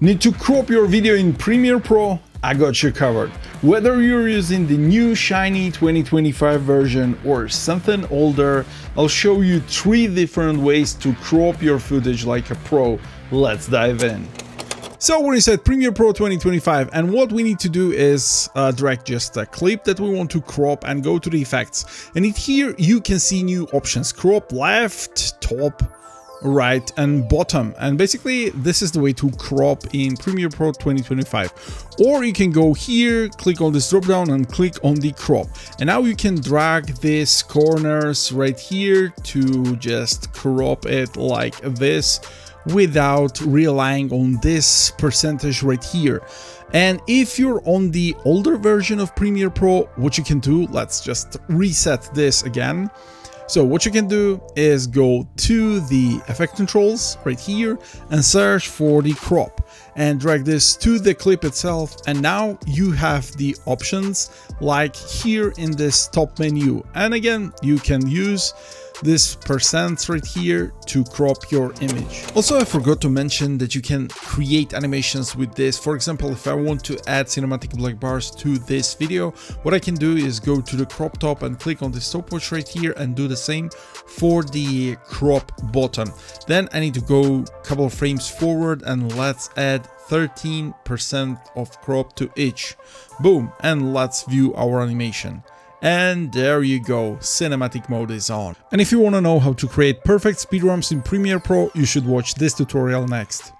Need to crop your video in Premiere Pro? I got you covered. Whether you're using the new shiny 2025 version or something older, I'll show you 3 different ways to crop your footage like a pro. Let's dive in. So we're inside Premiere Pro 2025, and what we need to do is drag just a clip that we want to crop and go to the effects. And here you can see new options: crop left, top, right and bottom. And basically this is the way to crop in Premiere Pro 2025. Or you can go here, click on this drop down and click on the crop, and now you can drag these corners right here to just crop it like this without relying on this percentage right here. And if you're on the older version of Premiere Pro, what you can do, let's just reset this again. So what you can do is go to the effect controls right here and search for the crop and drag this to the clip itself. And now you have the options like here in this top menu. And again, you can use this percent right here to crop your image. Also, I forgot to mention that you can create animations with this. For example, if I want to add cinematic black bars to this video, what I can do is go to the crop top and click on the stopwatch right here and do the same for the crop bottom. Then I need to go a couple of frames forward and let's add 13% of crop to each. Boom, and let's view our animation. And there you go, cinematic mode is on. And if you want to know how to create perfect speedrumps in Premiere Pro, you should watch this tutorial next.